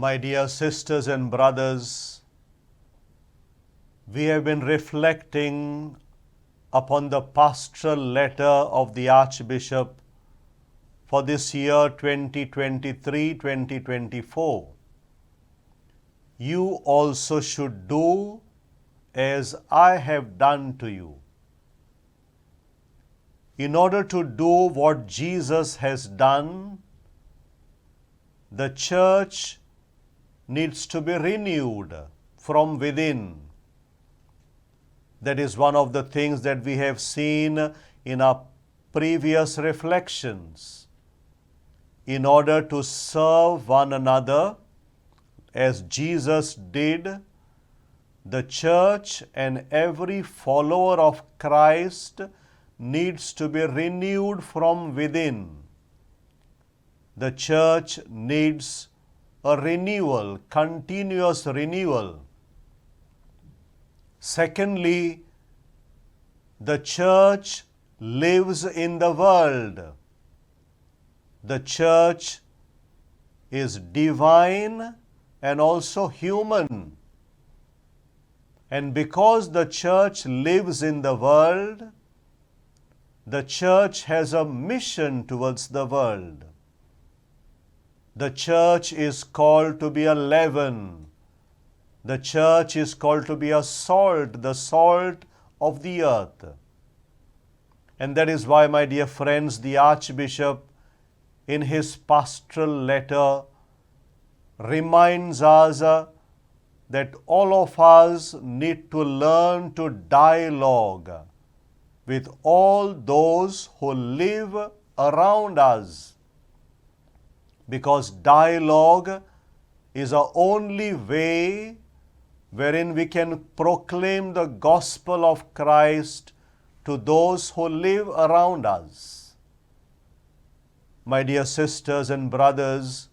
My dear sisters and brothers, we have been reflecting upon the pastoral letter of the Archbishop for this year 2023-2024. You also should do as I have done to you. In order to do what Jesus has done, the Church needs to be renewed from within. That is one of the things that we have seen in our previous reflections. In order to serve one another as Jesus did, the Church and every follower of Christ needs to be renewed from within. The Church needs a renewal, continuous renewal. Secondly, the Church lives in the world. The Church is divine and also human. And because the Church lives in the world, the Church has a mission towards the world. The Church is called to be a leaven. The Church is called to be a salt, the salt of the earth. And that is why, my dear friends, the Archbishop, in his pastoral letter, reminds us that all of us need to learn to dialogue with all those who live around us. Because dialogue is the only way wherein we can proclaim the gospel of Christ to those who live around us. My dear sisters and brothers,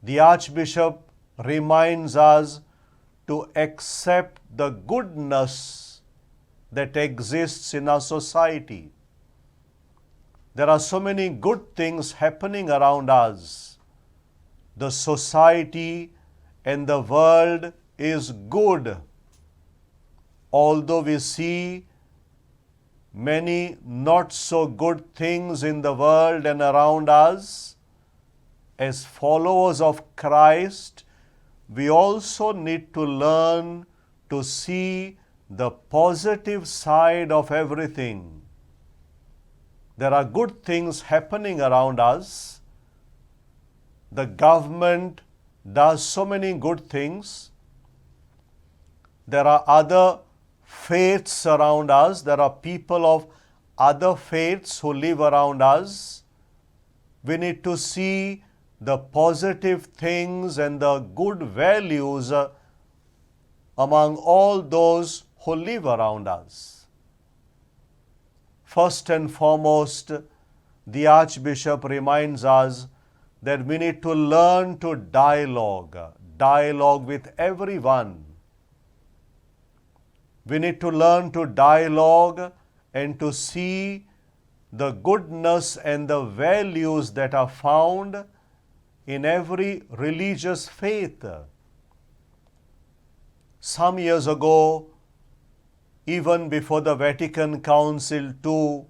the Archbishop reminds us to accept the goodness that exists in our society. There are so many good things happening around us. The society and the world is good. Although we see many not so good things in the world and around us, as followers of Christ, we also need to learn to see the positive side of everything. There are good things happening around us. The government does so many good things. There are other faiths around us. There are people of other faiths who live around us. We need to see the positive things and the good values among all those who live around us. First and foremost, the Archbishop reminds us that we need to learn to dialogue with everyone. We need to learn to dialogue and to see the goodness and the values that are found in every religious faith. Some years ago, even before the Vatican Council II,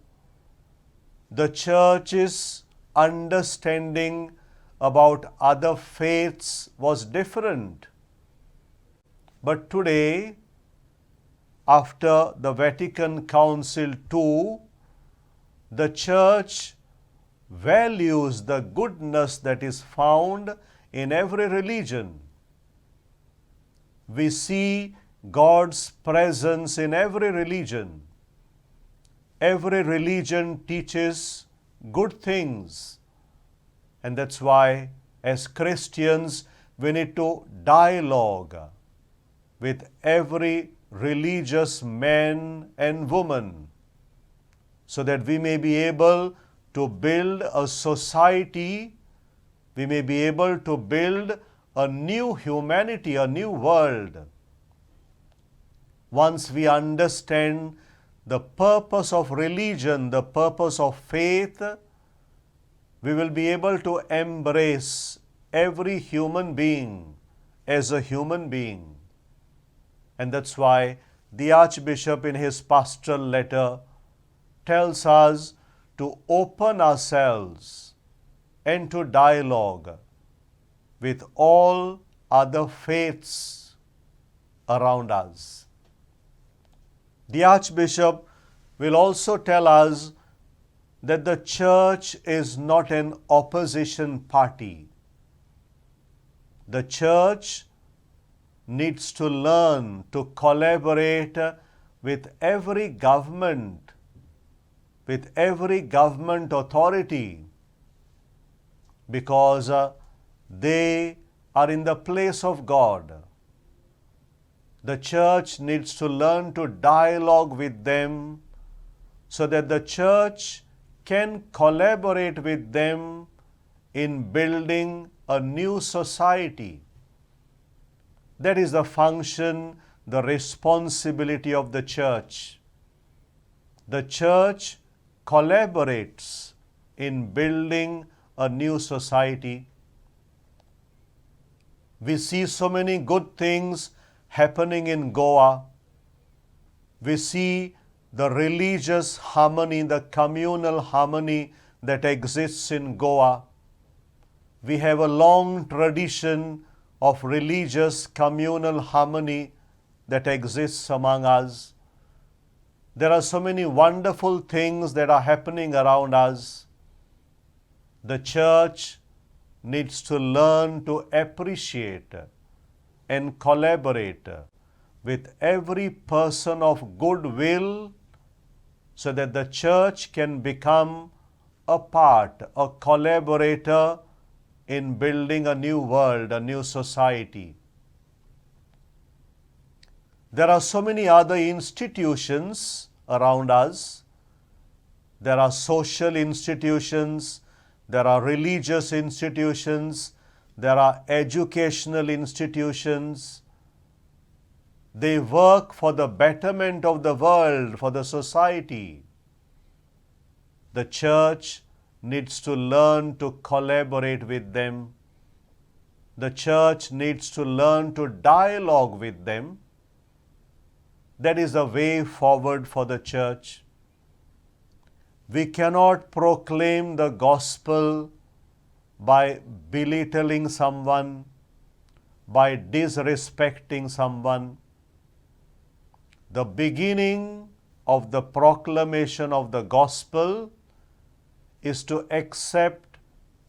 the Church's understanding about other faiths was different. But today, after the Vatican Council II, the Church values the goodness that is found in every religion. We see God's presence in every religion. Every religion teaches good things. And that's why, as Christians, we need to dialogue with every religious man and woman so that we may be able to build a society, we may be able to build a new humanity, a new world. Once we understand the purpose of religion, the purpose of faith, we will be able to embrace every human being as a human being. And that's why the Archbishop in his pastoral letter tells us to open ourselves and to dialogue with all other faiths around us. The Archbishop will also tell us that the Church is not an opposition party. The Church needs to learn to collaborate with every government authority, because they are in the place of God. The Church needs to learn to dialogue with them so that the Church can collaborate with them in building a new society. That is the function, the responsibility of the Church. The Church collaborates in building a new society. We see so many good things happening in Goa. We see the religious harmony, the communal harmony that exists in Goa. We have a long tradition of religious communal harmony that exists among us. There are so many wonderful things that are happening around us. The Church needs to learn to appreciate and collaborate with every person of goodwill so that the Church can become a part, a collaborator in building a new world, a new society. There are so many other institutions around us. There are social institutions, there are religious institutions, there are educational institutions. They work for the betterment of the world, for the society. The Church needs to learn to collaborate with them. The Church needs to learn to dialogue with them. That is the way forward for the Church. We cannot proclaim the gospel by belittling someone, by disrespecting someone. The beginning of the proclamation of the gospel is to accept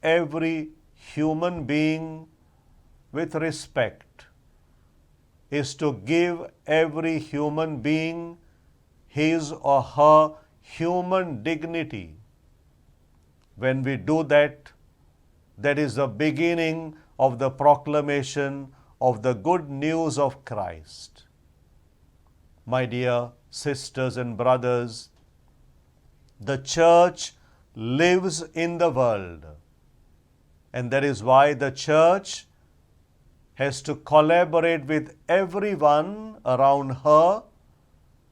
every human being with respect, is to give every human being his or her human dignity. When we do that, that is the beginning of the proclamation of the good news of Christ. My dear sisters and brothers, the Church lives in the world, and that is why the Church has to collaborate with everyone around her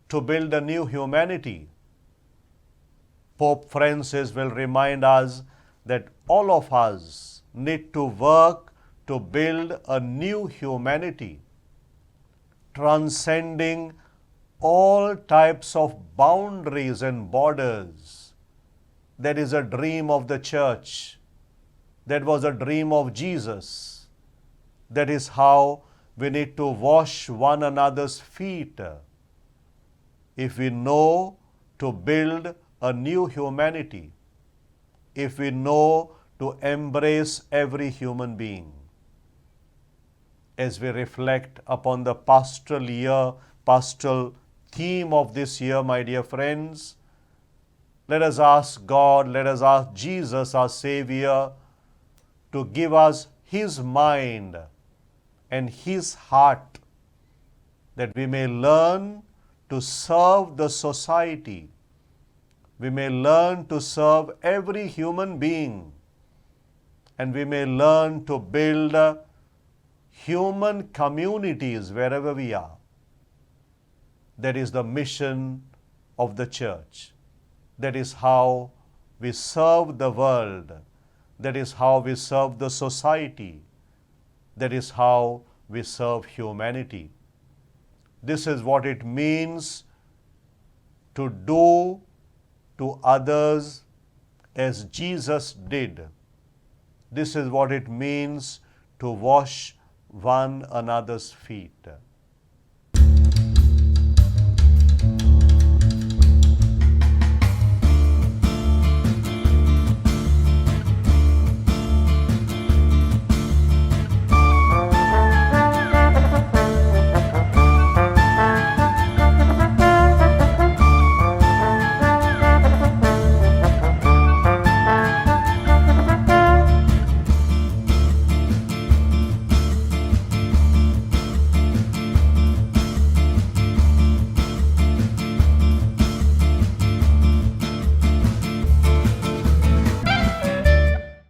to build a new humanity. Pope Francis will remind us that all of us need to work to build a new humanity, transcending all types of boundaries and borders. That is a dream of the Church. That was a dream of Jesus. That is how we need to wash one another's feet if we know to build a new humanity, if we know to embrace every human being. As we reflect upon the pastoral theme of this year, my dear friends, let us ask God, let us ask Jesus, our Savior, to give us His mind and His heart, that we may learn to serve the society. We may learn to serve every human being, and we may learn to build human communities wherever we are. That is the mission of the Church. That is how we serve the world. That is how we serve the society. That is how we serve humanity. This is what it means to do to others as Jesus did. This is what it means to wash one another's feet.